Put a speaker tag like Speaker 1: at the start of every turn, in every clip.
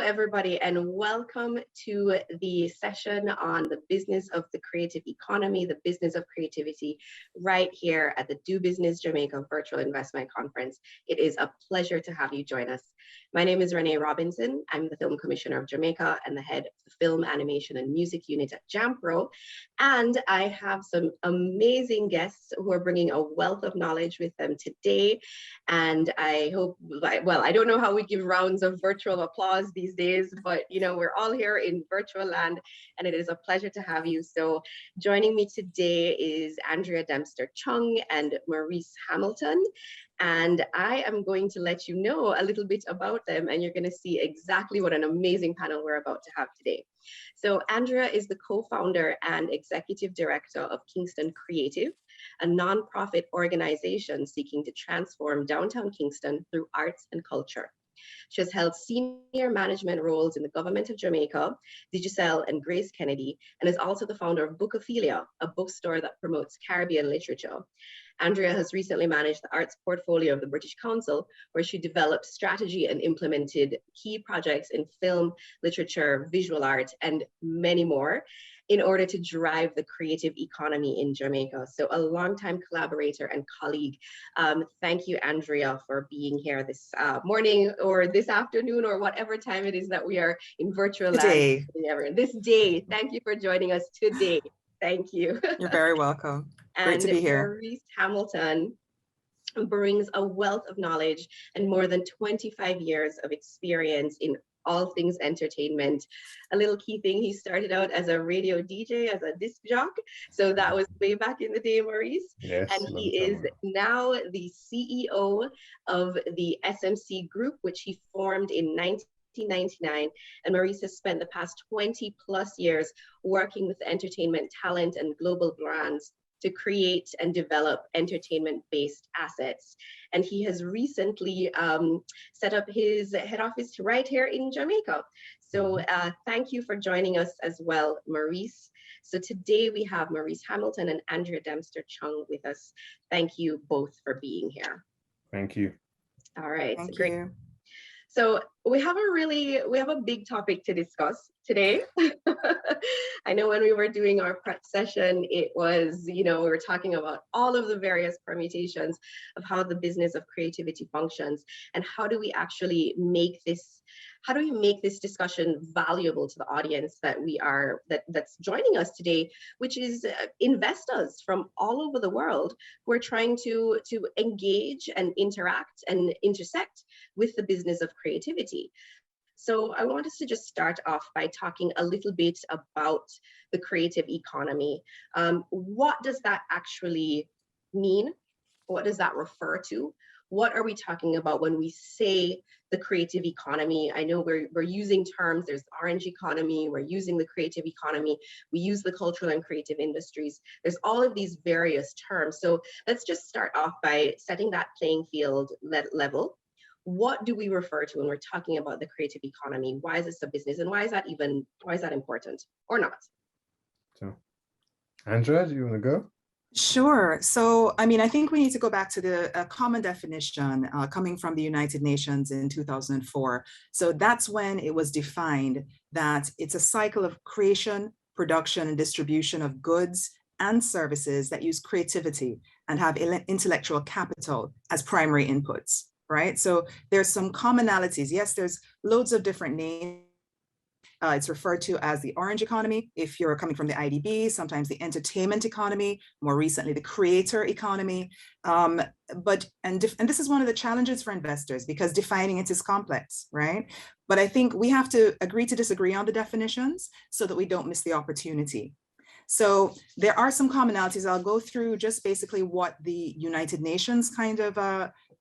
Speaker 1: everybody, and welcome to the session on the business of the creative economy, the business of creativity, right here at the Do Business Jamaica Virtual Investment Conference. It is a pleasure to have you join us. My name is Renee Robinson. I'm the Film Commissioner of Jamaica and the head of the Film, Animation, and Music Unit at JAMPRO. And I have some amazing guests who are bringing a wealth of knowledge with them today. And I hope, well, I don't know how we give rounds of virtual applause these days, but you know, we're all here in virtual land, and it is a pleasure to have you. So joining me today is Andrea Dempster-Chung and Maurice Hamilton. And I am going to let you know a little bit about them, and you're going to see exactly what an amazing panel we're about to have today. So Andrea is the co-founder and executive director of Kingston Creative, a nonprofit organization seeking to transform downtown Kingston through arts and culture. She has held senior management roles in the government of Jamaica, Digicel, and Grace Kennedy, and is also the founder of Bookophilia, a bookstore that promotes Caribbean literature. Andrea has recently managed the arts portfolio of the British Council, where she developed strategy and implemented key projects in film, literature, visual art, and many more in order to drive the creative economy in Jamaica. So a longtime collaborator and colleague. Thank you, Andrea, for being here this morning or this afternoon or whatever time it is that we are in virtual land. This day. Thank you for joining us today. Thank you.
Speaker 2: You're very welcome. Great to be here.
Speaker 1: Maurice Hamilton brings a wealth of knowledge and more than 25 years of experience in all things entertainment. A little key thing, he started out as a radio DJ, as a disc jockey. So that was way back in the day, Maurice.
Speaker 3: Yes,
Speaker 1: and he is now the CEO of the SMC Group, which he formed in 1999, and Maurice has spent the past 20 plus years working with entertainment talent and global brands to create and develop entertainment-based assets. And he has recently set up his head office right here in Jamaica. So thank you for joining us as well, Maurice. So today we have Maurice Hamilton and Andrea Dempster-Chung with us. Thank you both for being here.
Speaker 3: Thank you.
Speaker 1: All right,
Speaker 2: Thank
Speaker 1: great.
Speaker 2: you.
Speaker 1: So we have a big topic to discuss today. I know when we were doing our prep session, it was, we were talking about all of the various permutations of how the business of creativity functions and how do we actually make this discussion valuable to the audience that's joining us today, which is investors from all over the world who are trying to engage and interact and intersect with the business of creativity. So I want us to just start off by talking a little bit about the creative economy. What does that actually mean? What does that refer to? What are we talking about when we say the creative economy? I know we're using terms, there's orange economy, we're using the creative economy, we use the cultural and creative industries. There's all of these various terms. So let's just start off by setting that playing field level. What do we refer to when we're talking about the creative economy? Why is this a business, and why is that important or not?
Speaker 3: So, Andrea, do you want to go?
Speaker 2: Sure. So, I think we need to go back to the common definition coming from the United Nations in 2004. So that's when it was defined that it's a cycle of creation, production, and distribution of goods and services that use creativity and have intellectual capital as primary inputs. Right? So there's some commonalities. Yes, there's loads of different names. It's referred to as the orange economy. If you're coming from the IDB, sometimes the entertainment economy, more recently, the creator economy. And this is one of the challenges for investors because defining it is complex, right? But I think we have to agree to disagree on the definitions so that we don't miss the opportunity. So there are some commonalities. I'll go through just basically what the United Nations kind of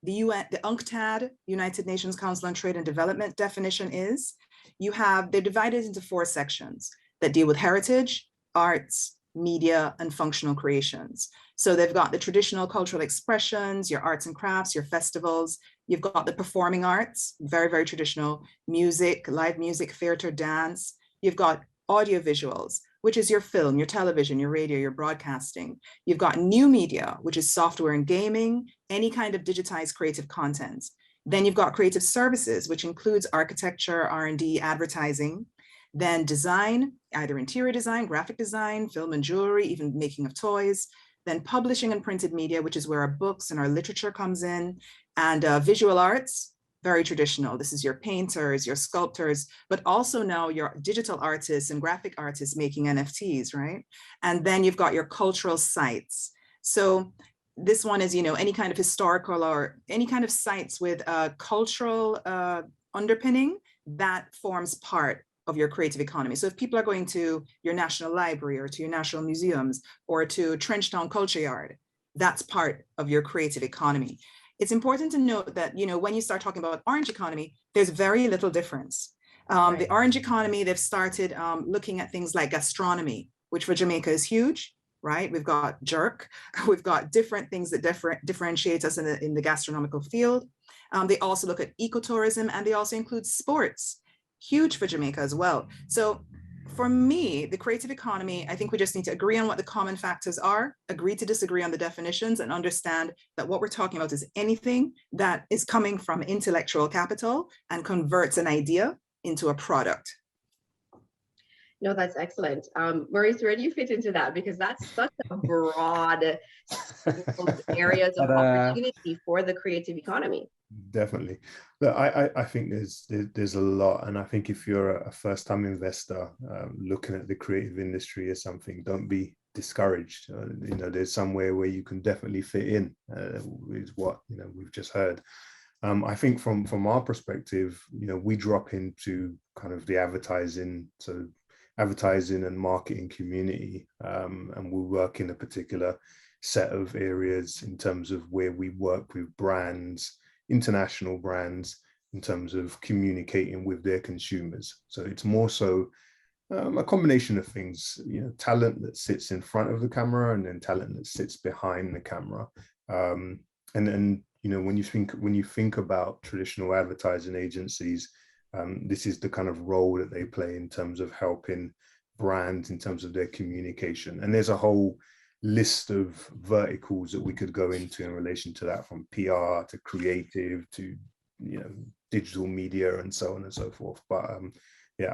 Speaker 2: the UNCTAD, United Nations Council on Trade and Development definition is. They're divided into 4 sections that deal with heritage, arts, media, and functional creations. So they've got the traditional cultural expressions, your arts and crafts, your festivals. You've got the performing arts, very, very traditional, music, live music, theater, dance. You've got audiovisuals, which is your film, your television, your radio, your broadcasting. You've got new media, which is software and gaming, any kind of digitized creative content. Then you've got creative services, which includes architecture, R&D, advertising, then design, either interior design, graphic design, film and jewelry, even making of toys, then publishing and printed media, which is where our books and our literature comes in, and visual arts, very traditional. This is your painters, your sculptors, but also now your digital artists and graphic artists making NFTs, right? And then you've got your cultural sites. So this one is, any kind of historical or any kind of sites with a cultural underpinning that forms part of your creative economy. So if people are going to your national library or to your national museums or to Trenchtown Culture Yard, that's part of your creative economy. It's important to note that, when you start talking about orange economy, there's very little difference. Right. The orange economy, they've started looking at things like gastronomy, which for Jamaica is huge, right? We've got jerk, we've got different things that differentiate us in the gastronomical field. They also look at ecotourism, and they also include sports, huge for Jamaica as well. So for me, the creative economy, I think we just need to agree on what the common factors are, agree to disagree on the definitions, and understand that what we're talking about is anything that is coming from intellectual capital and converts an idea into a product.
Speaker 1: No, that's excellent. Maurice, where do you fit into that? Because that's such a broad areas of opportunity for the creative economy.
Speaker 3: Definitely. Look, I think there's a lot, and I think if you're a first-time investor looking at the creative industry as something, don't be discouraged. There's somewhere where you can definitely fit in, is what we've just heard. I think from our perspective, we drop into kind of the advertising and marketing community, and we work in a particular set of areas in terms of where we work with brands, international brands, in terms of communicating with their consumers. So it's more so a combination of things, talent that sits in front of the camera and then talent that sits behind the camera. And when you think about traditional advertising agencies, this is the kind of role that they play in terms of helping brands in terms of their communication. And there's a whole list of verticals that we could go into in relation to that, from PR to creative to digital media and so on and so forth. But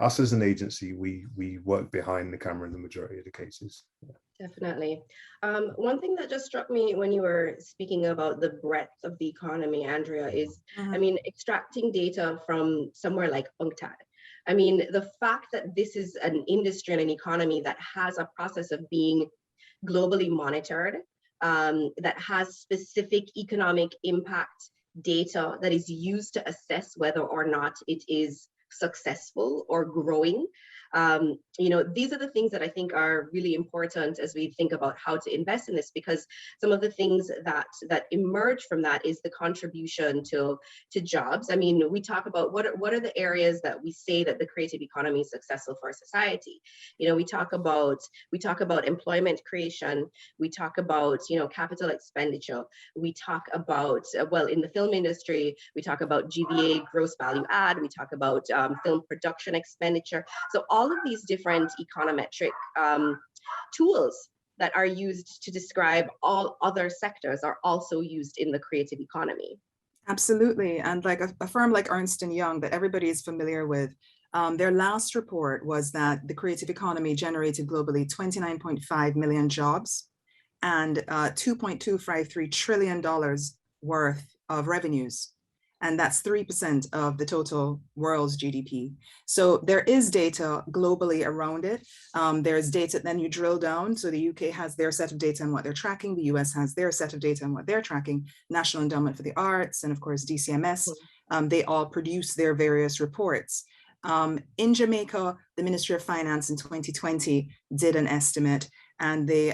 Speaker 3: us as an agency, we work behind the camera in the majority of the cases. Yeah.
Speaker 1: Definitely. One thing that just struck me when you were speaking about the breadth of the economy, Andrea, is extracting data from somewhere like UNCTAD. The fact that this is an industry and an economy that has a process of being globally monitored, that has specific economic impact data that is used to assess whether or not it is successful or growing. These are the things that I think are really important as we think about how to invest in this, because some of the things that emerge from that is the contribution to jobs. We talk about what are the areas that we say that the creative economy is successful for society. We talk about employment creation. We talk about capital expenditure. We talk about in the film industry, we talk about GVA, gross value add. We talk about film production expenditure. So all of these different econometric tools that are used to describe all other sectors are also used in the creative economy.
Speaker 2: Absolutely. And like a firm like Ernst & Young that everybody is familiar with, their last report was that the creative economy generated globally 29.5 million jobs and $2.253 trillion worth of revenues. And that's 3% of the total world's GDP. So there is data globally around it. There's data, then you drill down. So the UK has their set of data on what they're tracking. The US has their set of data on what they're tracking. National Endowment for the Arts, and of course, DCMS, they all produce their various reports. In Jamaica, the Ministry of Finance in 2020 did an estimate, and they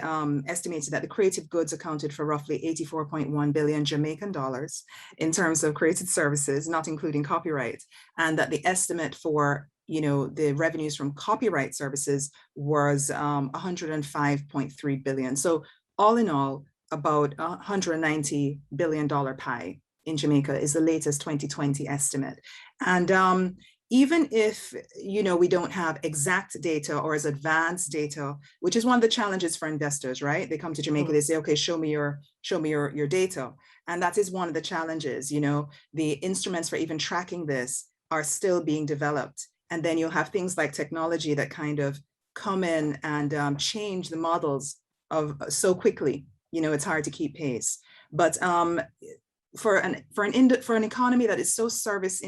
Speaker 2: estimated that the creative goods accounted for roughly 84.1 billion Jamaican dollars in terms of creative services, not including copyright, and that the estimate for the revenues from copyright services was 105.3 billion. So all in all, about $190 billion pie in Jamaica is the latest 2020 estimate. And even if, you know, we don't have exact data or as advanced data, which is one of the challenges for investors, right? They come to Jamaica, they say, okay, show me your data. And that is one of the challenges, you know, the instruments for even tracking this are still being developed. And then you'll have things like technology that kind of come in and change the models of so quickly, you know, it's hard to keep pace. But for an economy that is so service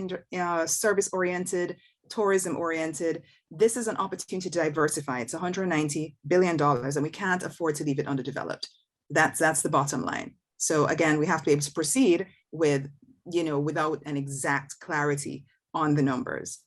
Speaker 2: oriented, tourism oriented, this is an opportunity to diversify. It's $190 billion, and we can't afford to leave it underdeveloped. That's the bottom line. So again, we have to be able to proceed with, you know, without an exact clarity on the numbers.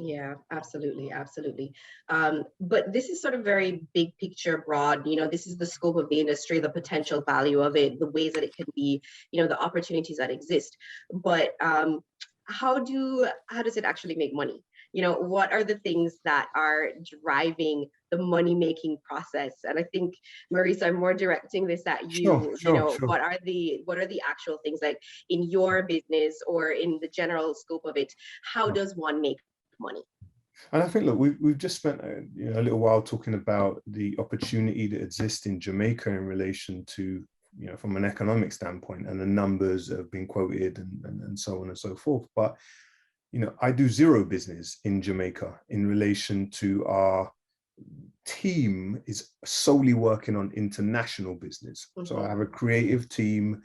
Speaker 1: Yeah, absolutely, absolutely. But this is sort of very big picture, broad. You know, this is the scope of the industry, the potential value of it, the ways that it can be, you know, the opportunities that exist. But how does it actually make money? You know, what are the things that are driving the money-making process? And I think, Maurice, I'm more directing this at you.
Speaker 3: Sure.
Speaker 1: What are the actual things, like in your business or in the general scope of it? How does one make money?
Speaker 3: And I think, look, we've just spent a little while talking about the opportunity that exists in Jamaica in relation to, you know, from an economic standpoint, and the numbers have been quoted and so on and so forth. But, you know, I do zero business in Jamaica in relation to our team is solely working on international business. Mm-hmm. So I have a creative team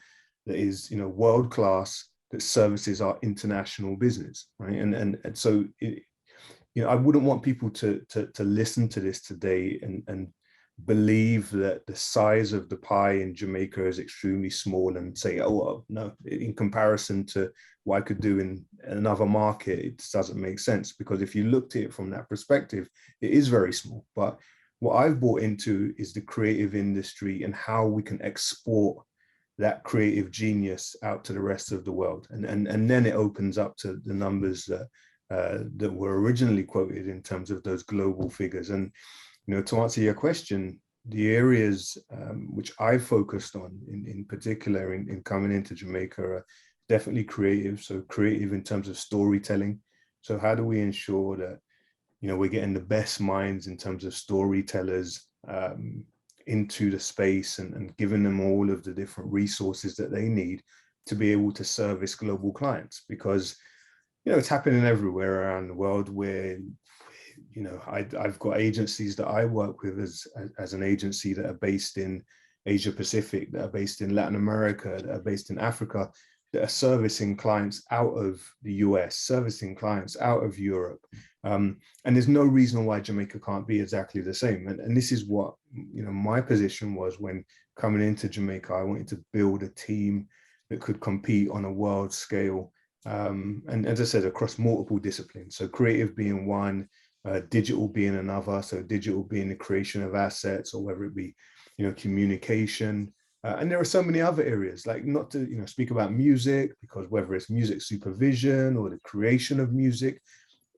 Speaker 3: that is, you know, world class, that services our international business, right? And so, you know, I wouldn't want people to listen to this today and believe that the size of the pie in Jamaica is extremely small and say, oh, well, no, in comparison to what I could do in another market, it just doesn't make sense. Because if you looked at it from that perspective, it is very small. But what I've bought into is the creative industry and how we can export that creative genius out to the rest of the world. And then it opens up to the numbers that were originally quoted in terms of those global figures. And, you know, to answer your question, the areas which I focused on in particular in coming into Jamaica are definitely creative. So creative in terms of storytelling. So how do we ensure that, you know, we're getting the best minds in terms of storytellers into the space and giving them all of the different resources that they need to be able to service global clients? Because, you know, it's happening everywhere around the world where, you know, I've got agencies that I work with as an agency that are based in Asia Pacific, that are based in Latin America, that are based in Africa, that are servicing clients out of the US, servicing clients out of Europe. And there's no reason why Jamaica can't be exactly the same. And this is what, you know, my position was when coming into Jamaica. I wanted to build a team that could compete on a world scale. And as I said, across multiple disciplines. So creative being one, digital being another. So digital being the creation of assets, or whether it be, you know, communication. And there are so many other areas, like not to, you know, speak about music, because whether it's music supervision or the creation of music,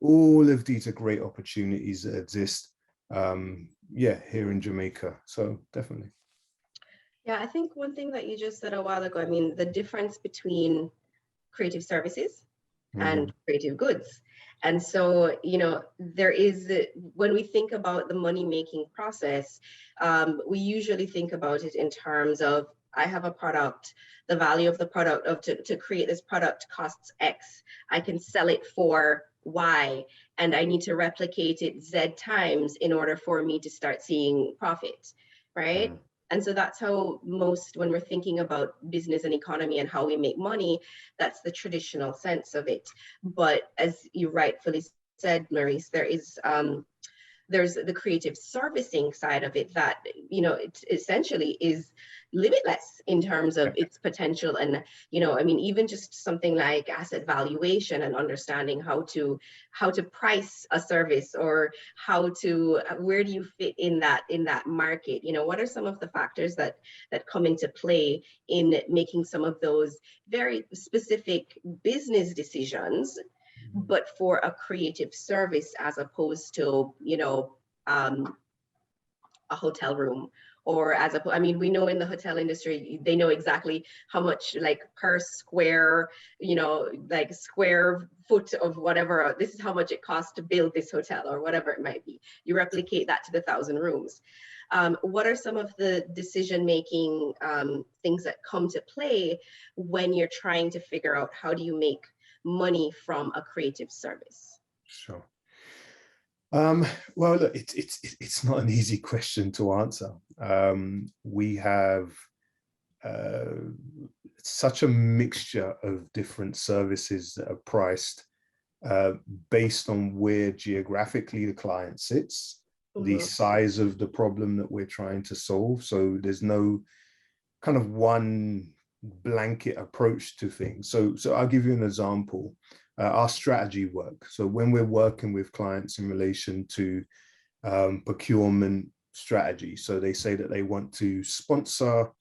Speaker 3: all of these are great opportunities that exist, here in Jamaica. So definitely.
Speaker 1: Yeah, I think one thing that you just said a while ago, I mean, the difference between creative services and creative goods. And so, you know, there is, when we think about the money-making process, we usually think about it in terms of, I have a product, the value of the product, to create this product costs X. I can sell it for Y, and I need to replicate it Z times in order for me to start seeing profit, right? And so that's how most, when we're thinking about business and economy and how we make money, that's the traditional sense of it. But as you rightfully said, Maurice, there's the creative servicing side of it that, you know, it essentially is limitless in terms of its potential. And, you know, I mean, even just something like asset valuation and understanding how to price a service, or where do you fit in that market? You know, what are some of the factors that come into play in making some of those very specific business decisions, but for a creative service, as opposed to, you know, a hotel room or I mean, we know in the hotel industry, they know exactly how much like per square, like square foot of whatever, this is how much it costs to build this hotel or whatever it might be. You replicate that to the 1,000 rooms. What are some of the decision-making things that come to play when you're trying to figure out how do you make money from a creative service?
Speaker 3: Sure. Well, look, it's not an easy question to answer. We have such a mixture of different services that are priced based on where geographically the client sits, the size of the problem that we're trying to solve. So there's no kind of one blanket approach to things. So I'll give you an example. Our strategy work. So when we're working with clients in relation to procurement strategy, so they say that they want to sponsor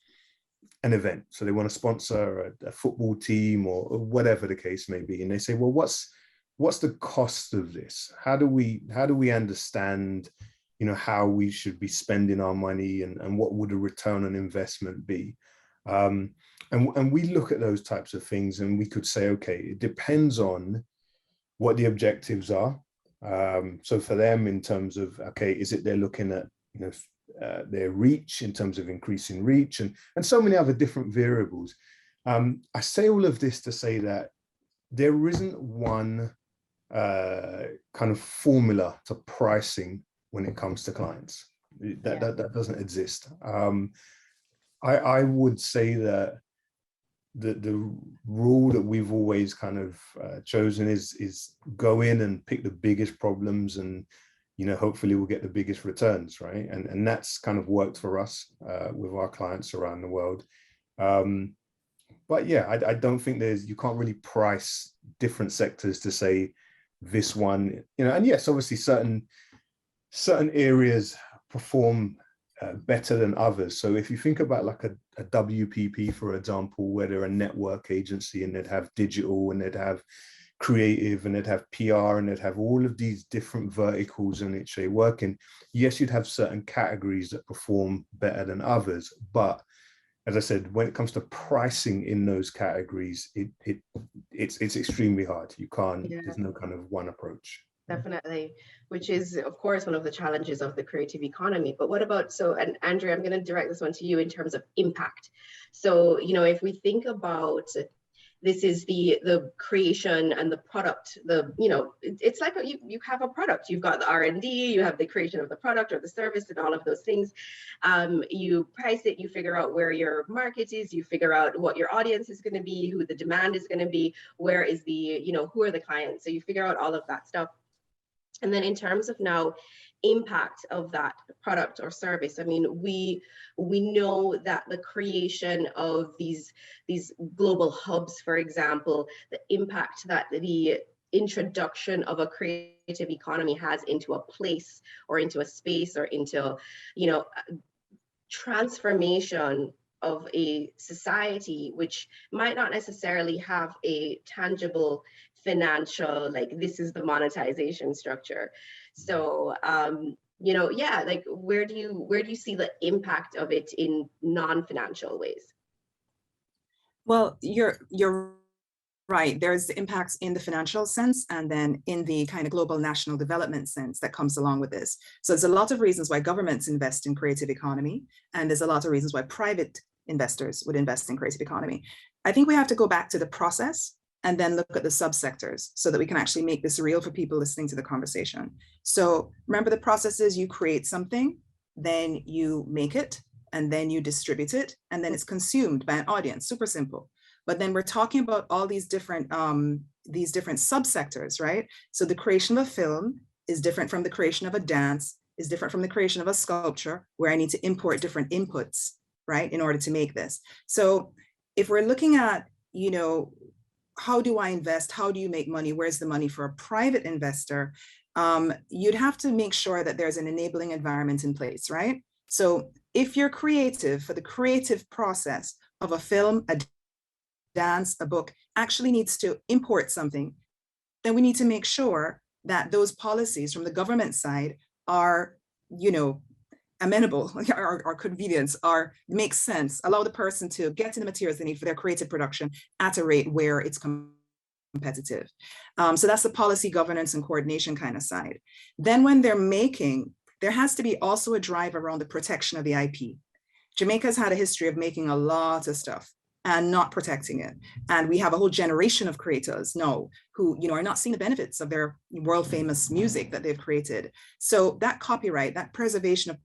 Speaker 3: an event. So they want to sponsor a football team or whatever the case may be. And they say, well, what's the cost of this? How do we understand, how we should be spending our money and what would a return on investment be? And we look at those types of things and we could say, okay, it depends on what the objectives are. So for them, in terms of, okay, is it they're looking at, their reach in terms of increasing reach and so many other different variables. I say all of this to say that there isn't one kind of formula to pricing when it comes to clients. That doesn't exist. I would say that the rule that we've always kind of chosen is go in and pick the biggest problems and hopefully we'll get the biggest returns, right? And that's kind of worked for us with our clients around the world. But yeah, I don't think you can't really price different sectors to say this one, and yes, obviously certain areas perform better than others. So if you think about like a WPP, for example, where they're a network agency and they'd have digital and they'd have creative and they'd have PR and they'd have all of these different verticals in which they work in, yes, you'd have certain categories that perform better than others. But as I said, when it comes to pricing in those categories, it's extremely hard. You can't, there's no kind of one approach.
Speaker 1: Definitely, which is, of course, one of the challenges of the creative economy. But what about, and Andrea, I'm going to direct this one to you in terms of impact. So, if we think about, this is the creation and the product, it's like you have a product, you've got the R&D, you have the creation of the product or the service and all of those things. You price it, you figure out where your market is, you figure out what your audience is going to be, who the demand is going to be, where is who are the clients. So you figure out all of that stuff. And then in terms of now impact of that product or service, I mean, we know that the creation of these global hubs, for example, the impact that the introduction of a creative economy has into a place or into a space or into, transformation of a society, which might not necessarily have a tangible financial, like this is the monetization structure. So, like where do you see the impact of it in non-financial ways?
Speaker 2: Well, you're right. There's impacts in the financial sense and then in the kind of global national development sense that comes along with this. So there's a lot of reasons why governments invest in creative economy, and there's a lot of reasons why private investors would invest in creative economy. I think we have to go back to the process and then look at the subsectors so that we can actually make this real for people listening to the conversation. So remember, the process is you create something, then you make it, and then you distribute it, and then it's consumed by an audience. Super simple. But then we're talking about all these different subsectors, right? So the creation of a film is different from the creation of a dance, is different from the creation of a sculpture, where I need to import different inputs, right, in order to make this. So if we're looking at, how do I invest? How do you make money? Where's the money for a private investor? You'd have to make sure that there's an enabling environment in place, right? So if you're creative, for the creative process of a film, a dance, a book actually needs to import something, then we need to make sure that those policies from the government side are, amenable or convenience or makes sense, allow the person to get in the materials they need for their creative production at a rate where it's competitive. So that's the policy, governance, and coordination kind of side. Then when they're making, there has to be also a drive around the protection of the IP. Jamaica's had a history of making a lot of stuff and not protecting it. And we have a whole generation of creators now who, are not seeing the benefits of their world famous music that they've created. So that copyright, that preservation of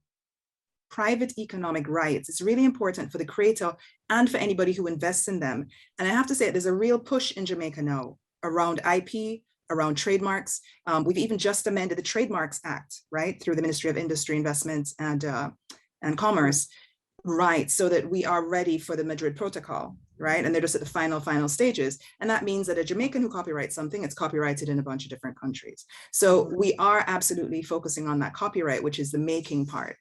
Speaker 2: private economic rights is really important for the creator and for anybody who invests in them. And I have to say, there's a real push in Jamaica now around IP, around trademarks. We've even just amended the Trademarks Act, right, through the Ministry of Industry, Investment, and Commerce, right, so that we are ready for the Madrid Protocol, right? And they're just at the final stages. And that means that a Jamaican who copyrights something, it's copyrighted in a bunch of different countries. So we are absolutely focusing on that copyright, which is the making part.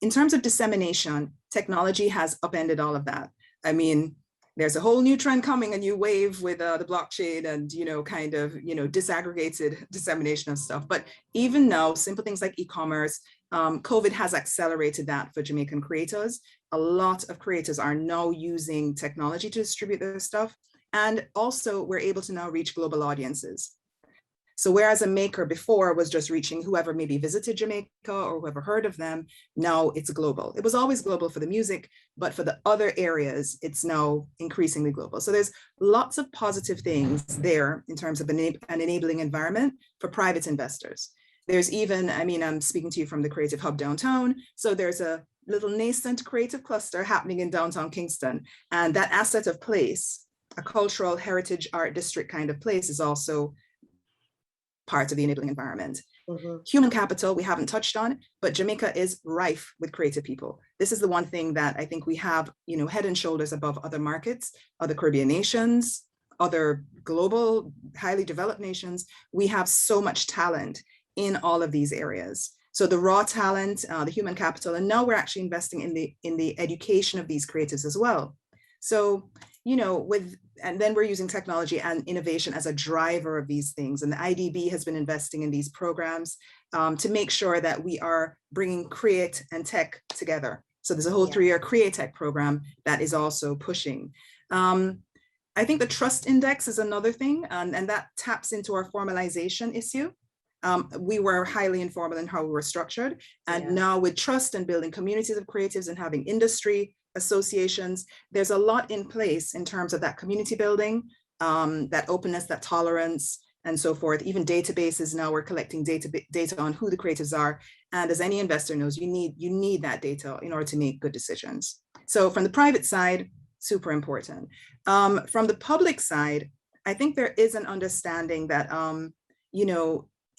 Speaker 2: In terms of dissemination, technology has upended all of that. I mean, there's a whole new trend coming, a new wave with the blockchain and, disaggregated dissemination of stuff. But even now, simple things like e-commerce, COVID has accelerated that for Jamaican creators. A lot of creators are now using technology to distribute their stuff. And also we're able to now reach global audiences. So whereas a maker before was just reaching whoever maybe visited Jamaica or whoever heard of them, now it's global. It was always global for the music, but for the other areas, it's now increasingly global. So there's lots of positive things there in terms of an enabling environment for private investors. There's even, I'm speaking to you from the Creative Hub downtown. So there's a little nascent creative cluster happening in downtown Kingston. And that asset of place, a cultural heritage art district kind of place, is also part of the enabling environment. Human capital, we haven't touched on, but Jamaica is rife with creative people. This is the one thing that I think we have, head and shoulders above other markets, other Caribbean nations, other global, highly developed nations. We have so much talent in all of these areas. So the raw talent, the human capital, and now we're actually investing in the education of these creatives as well. So, and then we're using technology and innovation as a driver of these things. And the IDB has been investing in these programs to make sure that we are bringing create and tech together. So there's a whole 3-year create tech program that is also pushing. I think the trust index is another thing, and that taps into our formalization issue. We were highly informal in how we were structured. And now with trust and building communities of creatives and having industry associations, there's a lot in place in terms of that community building, that openness, that tolerance, and so forth. Even databases, now we're collecting data on who the creatives are. And as any investor knows, you need that data in order to make good decisions. So from the private side, super important. From the public side, I think there is an understanding that,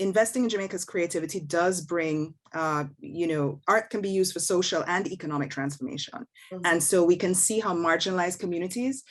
Speaker 2: investing in Jamaica's creativity does bring, art can be used for social and economic transformation. And so we can see how marginalized communities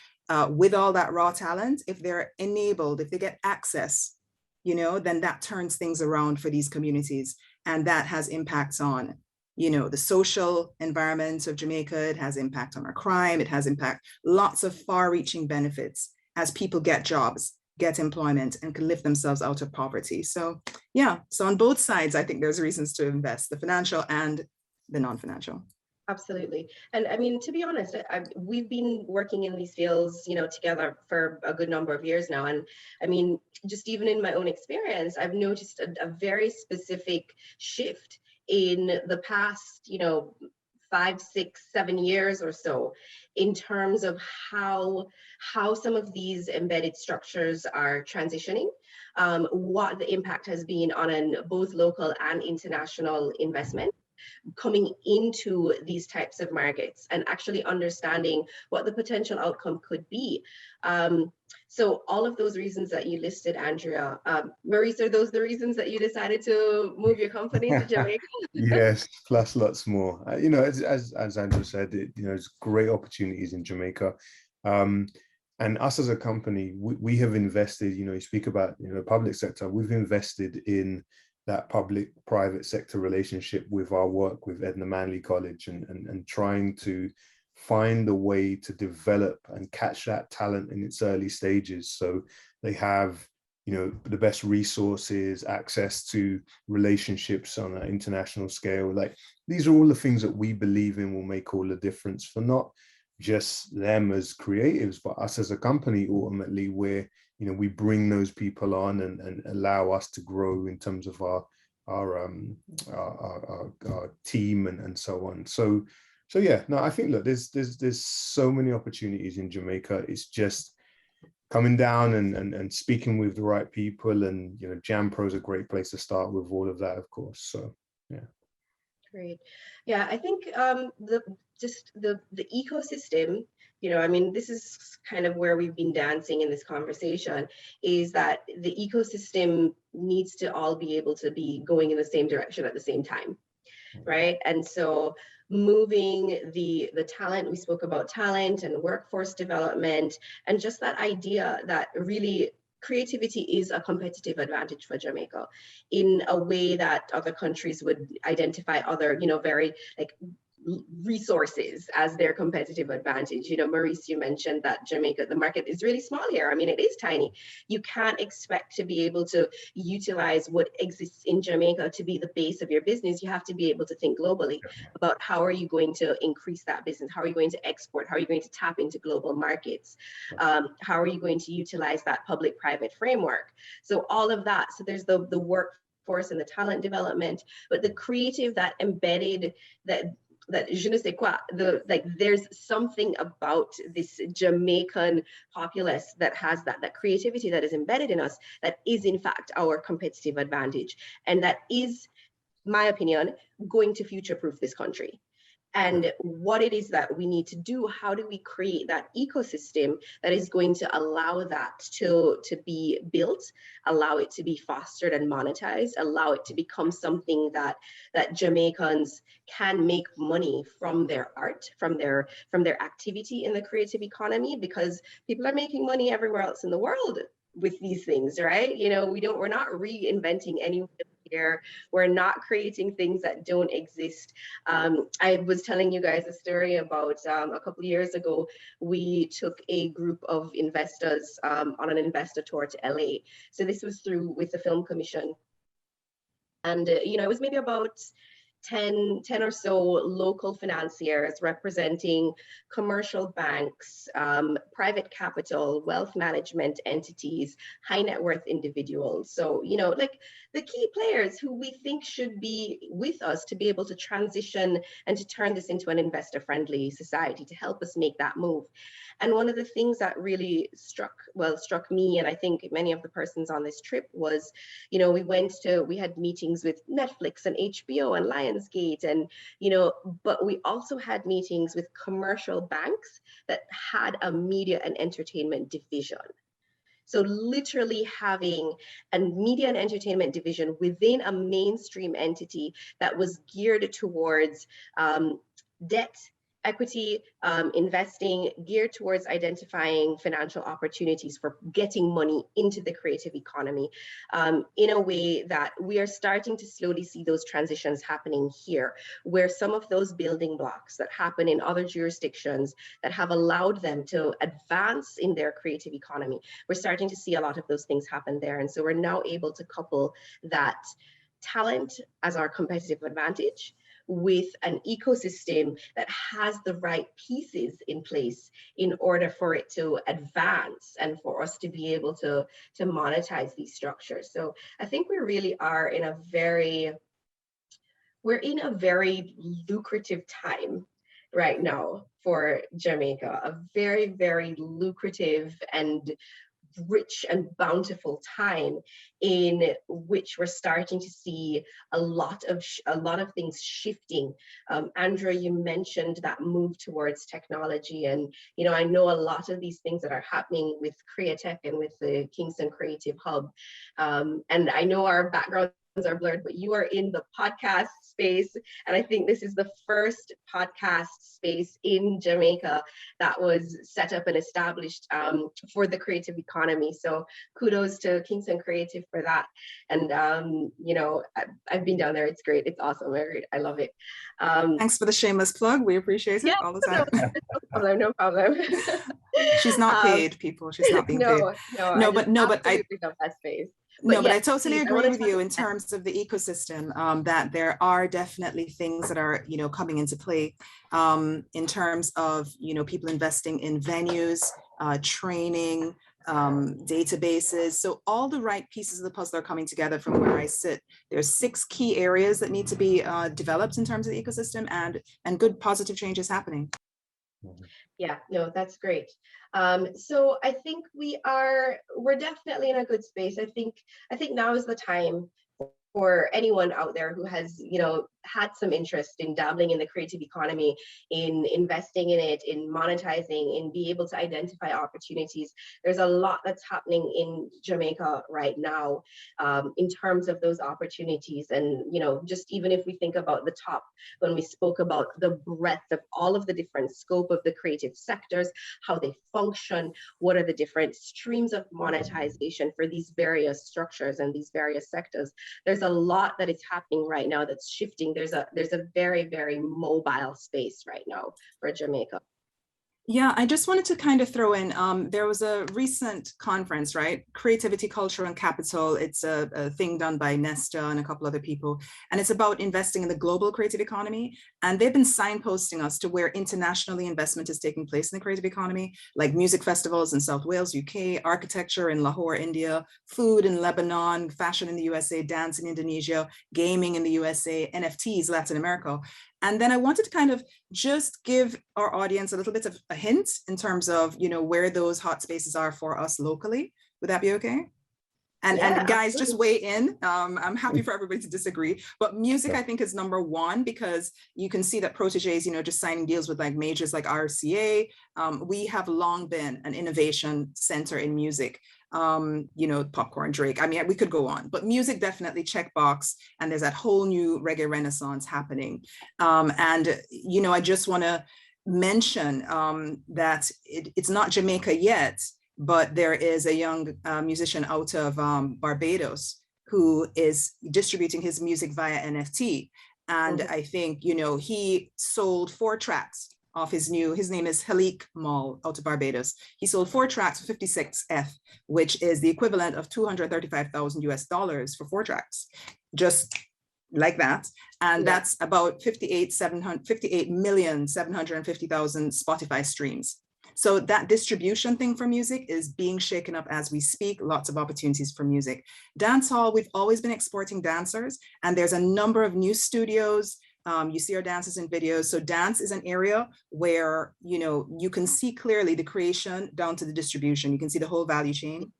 Speaker 2: with all that raw talent, if they're enabled, if they get access, then that turns things around for these communities. And that has impacts on, the social environment of Jamaica. It has impact on our crime. It has impact, lots of far-reaching benefits as people get jobs, get employment, and can lift themselves out of poverty. So so on both sides, I think there's reasons to invest, the financial and the non-financial.
Speaker 1: Absolutely. And to be honest, we've been working in these fields, together for a good number of years now. And just even in my own experience, I've noticed a very specific shift in the past, 5, 6, 7 years or so, in terms of how some of these embedded structures are transitioning, what the impact has been on both local and international investment coming into these types of markets, and actually understanding what the potential outcome could be. So all of those reasons that you listed, Andrea, Maurice, are those the reasons that you decided to move your company to Jamaica?
Speaker 3: Yes, plus lots more. As Andrew said, there's great opportunities in Jamaica. And us as a company, we have invested, you speak about, the public sector, we've invested in that public-private sector relationship with our work with Edna Manley College and trying to find a way to develop and catch that talent in its early stages. So they have you know, the best resources, access to relationships on an international scale. Like, these are all the things that we believe in will make all the difference for not just them as creatives, but us as a company, ultimately, where, you know, we bring those people on and allow us to grow in terms of our team and so on. So yeah, no, I think, look, there's so many opportunities in Jamaica. It's just coming down and speaking with the right people, and, you know, JAMPRO is a great place to start with all of that, of course. So yeah.
Speaker 1: Great. Yeah, I think the ecosystem, you know, I mean, this is kind of where we've been dancing in this conversation, is that the ecosystem needs to all be able to be going in the same direction at the same time, right? And so moving the talent, we spoke about talent and workforce development, and just that idea that really creativity is a competitive advantage for Jamaica in a way that other countries would identify other, you know, very like resources as their competitive advantage. You know, Maurice, you mentioned that Jamaica, the market is really small here. I mean, it is tiny. You can't expect to be able to utilize what exists in Jamaica to be the base of your business. You have to be able to think globally about how are you going to increase that business? How are you going to export? How are you going to tap into global markets? How are you going to utilize that public-private framework? So all of that. So there's the workforce and the talent development, but the creative, that embedded, that je ne sais quoi, like there's something about this Jamaican populace that has that creativity that is embedded in us, that is in fact our competitive advantage, and that is, my opinion, going to future-proof this country. And what it is that we need to do, how do we create that ecosystem that is going to allow that to be built, allow it to be fostered and monetized, allow it to become something that Jamaicans can make money from their art, from their activity in the creative economy, because people are making money everywhere else in the world with these things, right? You know, we're not reinventing any here. We're not creating things that don't exist. I was telling you guys a story about a couple of years ago, we took a group of investors on an investor tour to LA. So this was with the Film Commission. And, you know, it was maybe about 10 or so local financiers representing commercial banks, private capital, wealth management entities, high net worth individuals. So, you know, like the key players who we think should be with us to be able to transition and to turn this into an investor-friendly society, to help us make that move. And one of the things that really struck me, and I think many of the persons on this trip, was, you know, we had meetings with Netflix and HBO and Lionsgate, and, you know, but we also had meetings with commercial banks that had a media and entertainment division. So literally having a media and entertainment division within a mainstream entity that was geared towards debt, equity, investing, geared towards identifying financial opportunities for getting money into the creative economy, in a way that we are starting to slowly see those transitions happening here, where some of those building blocks that happen in other jurisdictions that have allowed them to advance in their creative economy, we're starting to see a lot of those things happen there. And so we're now able to couple that talent as our competitive advantage with an ecosystem that has the right pieces in place in order for it to advance and for us to be able to monetize these structures. So I think we really are in a very lucrative time right now for Jamaica, a very, very lucrative and rich and bountiful time in which we're starting to see a lot of things shifting. Andrea, you mentioned that move towards technology, and, you know, I know a lot of these things that are happening with Createch and with the Kingston Creative Hub, and I know our background are blurred, but you are in the podcast space. And I think this is the first podcast space in Jamaica that was set up and established for the creative economy. So kudos to Kingston Creative for that. And, you know, I've been down there. It's great. It's awesome. I love it.
Speaker 2: Thanks for the shameless plug. We appreciate it all the time.
Speaker 1: No problem.
Speaker 2: She's not paid, people. She's not being paid. But I
Speaker 1: love that space.
Speaker 2: But I totally agree with you in terms of the ecosystem, that there are definitely things that are, you know, coming into play in terms of, you know, people investing in venues, training, databases. So all the right pieces of the puzzle are coming together from where I sit. There's 6 key areas that need to be developed in terms of the ecosystem, and good positive change is happening.
Speaker 1: Yeah, no, that's great. So I think we're definitely in a good space. I think now is the time for anyone out there who has, you know, had some interest in dabbling in the creative economy, in investing in it, in monetizing, in be able to identify opportunities. There's a lot that's happening in Jamaica right now in terms of those opportunities. And, you know, just even if we think about the top, when we spoke about the breadth of all of the different scope of the creative sectors, how they function, what are the different streams of monetization for these various structures and these various sectors. There's a lot that is happening right now that's shifting. There's a very, very mobile space right now for Jamaica.
Speaker 2: Yeah, I just wanted to kind of throw in, there was a recent conference, right? Creativity, Culture, and Capital. It's a thing done by Nesta and a couple other people. And it's about investing in the global creative economy. And they've been signposting us to where internationally investment is taking place in the creative economy, like music festivals in South Wales, UK, architecture in Lahore, India, food in Lebanon, fashion in the USA, dance in Indonesia, gaming in the USA, NFTs, Latin America. And then I wanted to kind of just give our audience a little bit of a hint in terms of, you know, where those hot spaces are for us locally. Would that be okay? And guys, just weigh in. I'm happy for everybody to disagree, but music, I think, is number one, because you can see that Proteges, you know, just signing deals with like majors like RCA. We have long been an innovation center in music. You know, Popcorn, Drake. I mean, we could go on, but music definitely checkbox, and there's that whole new reggae renaissance happening. And, you know, I just want to mention that it's not Jamaica yet, but there is a young musician out of Barbados who is distributing his music via NFT. And I think, you know, he sold 4 tracks of his name is Halik Mall out of Barbados. He sold 4 tracks for 56F, which is the equivalent of $235,000 US for 4 tracks, just like that. And that's about 58,750,000 Spotify streams. So that distribution thing for music is being shaken up as we speak. Lots of opportunities for music. Dancehall, we've always been exporting dancers, and there's a number of new studios. You see our dances in videos. So dance is an area where, you know, you can see clearly the creation down to the distribution. You can see the whole value chain.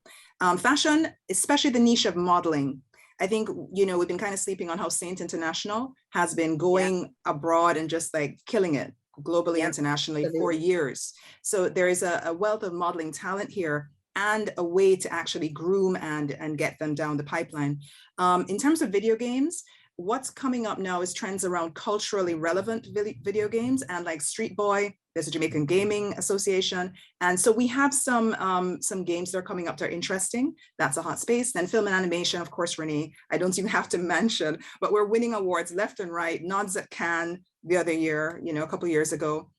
Speaker 2: Fashion, especially the niche of modeling. I think, you know, we've been kind of sleeping on how Saint International has been going abroad and just like killing it globally, internationally for years. So there is a wealth of modeling talent here, and a way to actually groom and get them down the pipeline. In terms of video games, what's coming up now is trends around culturally relevant video games, and like Street Boy, there's a Jamaican Gaming Association. And so we have some games that are coming up that are interesting. That's a hot space. Then film and animation, of course, Renee, I don't even have to mention, but we're winning awards left and right, nods at Cannes the other year, you know, a couple of years ago.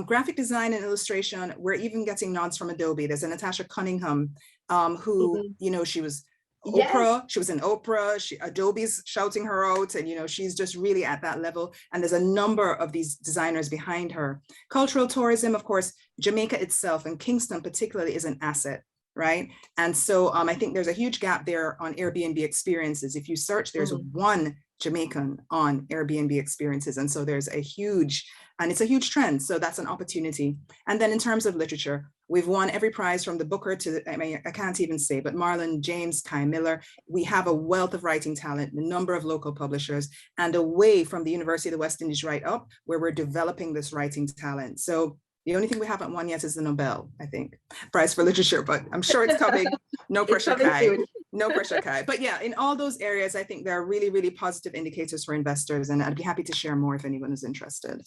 Speaker 2: Graphic design and illustration, we're even getting nods from Adobe. There's a Natasha Cunningham who, you know, she was Oprah, she was in Oprah, Adobe's shouting her out, and you know, she's just really at that level. And there's a number of these designers behind her. Cultural tourism, of course, Jamaica itself and Kingston particularly is an asset, right? And so I think there's a huge gap there on Airbnb experiences. If you search, there's one Jamaican on Airbnb experiences. And so there's a huge, and it's a huge trend. So that's an opportunity. And then in terms of literature, we've won every prize from the Booker to, I mean, I can't even say, but Marlon James, Kai Miller, we have a wealth of writing talent, a number of local publishers, and away from the University of the West Indies right up, where we're developing this writing talent. So the only thing we haven't won yet is the Nobel, I think, Prize for Literature, but I'm sure it's coming. No pressure, Kai. No pressure, Kai. But yeah, in all those areas, I think there are really, really positive indicators for investors, and I'd be happy to share more if anyone is interested.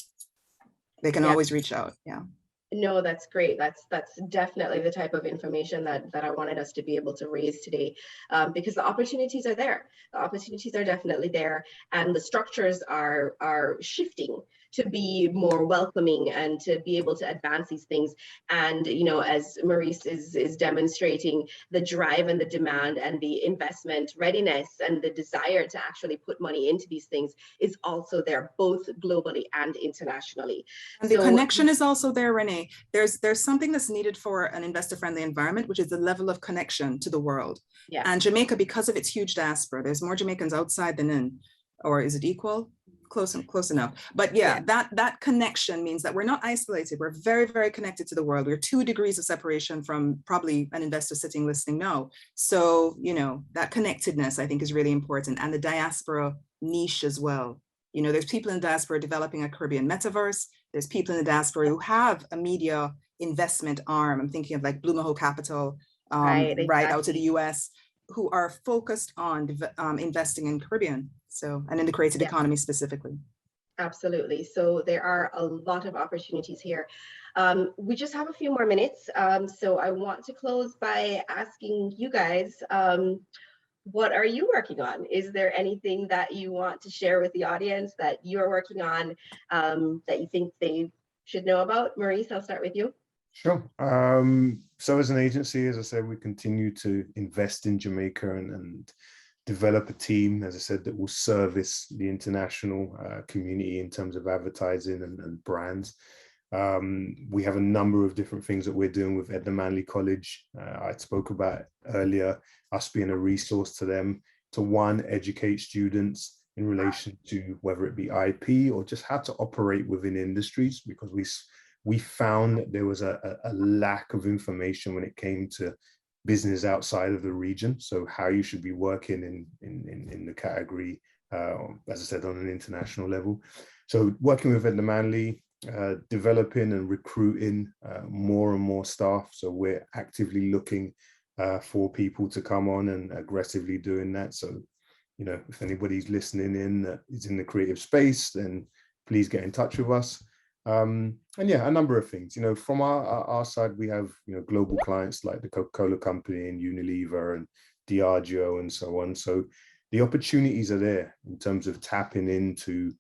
Speaker 2: They can always reach out. Yeah.
Speaker 1: No, that's great. That's definitely the type of information that I wanted us to be able to raise today, because the opportunities are there. The opportunities are definitely there, and the structures are shifting to be more welcoming and to be able to advance these things. And as Maurice is demonstrating, the drive and the demand and the investment readiness and the desire to actually put money into these things is also there, both globally and internationally.
Speaker 2: And the connection is also there, Renee. There's something that's needed for an investor-friendly environment, which is the level of connection to the world.
Speaker 1: Yeah.
Speaker 2: And Jamaica, because of its huge diaspora, there's more Jamaicans outside than in, or is it equal? Close enough. But yeah, that connection means that we're not isolated. We're very, very connected to the world. We're 2 degrees of separation from probably an investor sitting listening now. So, that connectedness, I think, is really important. And the diaspora niche as well. There's people in the diaspora developing a Caribbean metaverse. There's people in the diaspora who have a media investment arm. I'm thinking of like Blue Maho Capital, right out to the US, who are focused on investing in Caribbean. So, and in the creative economy specifically.
Speaker 1: Absolutely. So there are a lot of opportunities here. We just have a few more minutes. So I want to close by asking you guys, what are you working on? Is there anything that you want to share with the audience that you're working on that you think they should know about? Maurice, I'll start with you.
Speaker 3: Sure. So as an agency, as I said, we continue to invest in Jamaica and develop a team, as I said, that will service the international community in terms of advertising and brands. We have a number of different things that we're doing with Edna Manley College. I spoke about earlier, us being a resource to them to, one, educate students in relation to whether it be IP or just how to operate within industries, because we found that there was a lack of information when it came to business outside of the region. So how you should be working in the category, as I said, on an international level. So working with Edna Manley, developing and recruiting more and more staff. So we're actively looking for people to come on and aggressively doing that. So, if anybody's listening in that is in the creative space, then please get in touch with us. And yeah, a number of things, from our side, we have, global clients like the Coca-Cola Company and Unilever and Diageo and so on. So the opportunities are there in terms of tapping into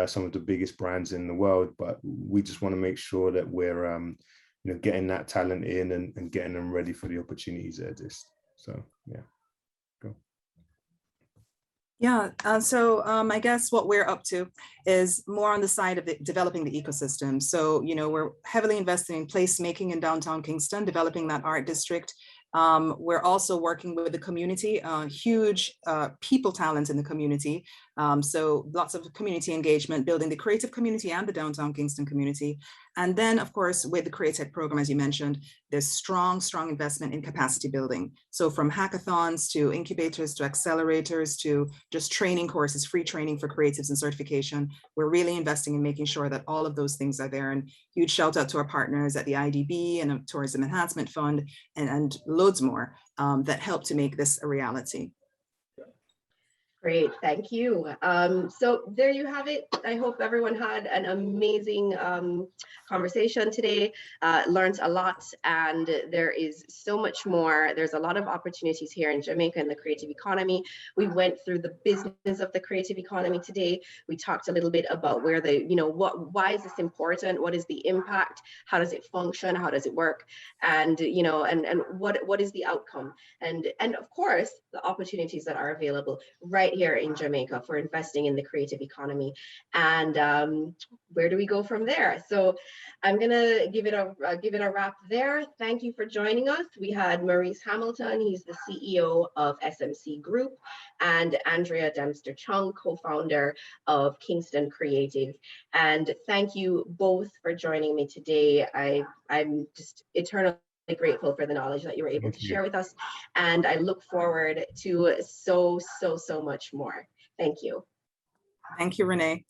Speaker 3: some of the biggest brands in the world, but we just want to make sure that we're, getting that talent in and getting them ready for the opportunities that exist. So yeah, go.
Speaker 2: Yeah, so I guess what we're up to is more on the side of developing the ecosystem. So, we're heavily investing in placemaking in downtown Kingston, developing that art district. We're also working with the community, huge people talent in the community. So lots of community engagement, building the creative community and the downtown Kingston community. And then, of course, with the CreaTech program, as you mentioned, there's strong investment in capacity building. So from hackathons to incubators to accelerators to just training courses, free training for creatives and certification, we're really investing in making sure that all of those things are there. And huge shout out to our partners at the IDB and Tourism Enhancement Fund and loads more that help to make this a reality.
Speaker 1: Great, thank you. So there you have it. I hope everyone had an amazing conversation today, learned a lot, and there is so much more. There's a lot of opportunities here in Jamaica in the creative economy. We went through the business of the creative economy today. We talked a little bit about where why is this important? What is the impact? How does it function? How does it work? And, and what is the outcome? And of course, the opportunities that are available right here in Jamaica for investing in the creative economy. And where do we go from there? So I'm gonna give it a wrap there. Thank you for joining us. We had Maurice Hamilton, he's the CEO of SMC Group, and Andrea Dempster-Chung, co-founder of Kingston Creative. And thank you both for joining me today. I'm just eternally grateful for the knowledge that you were able to share with us. And I look forward to so much more. Thank you.
Speaker 2: Thank you, Renee.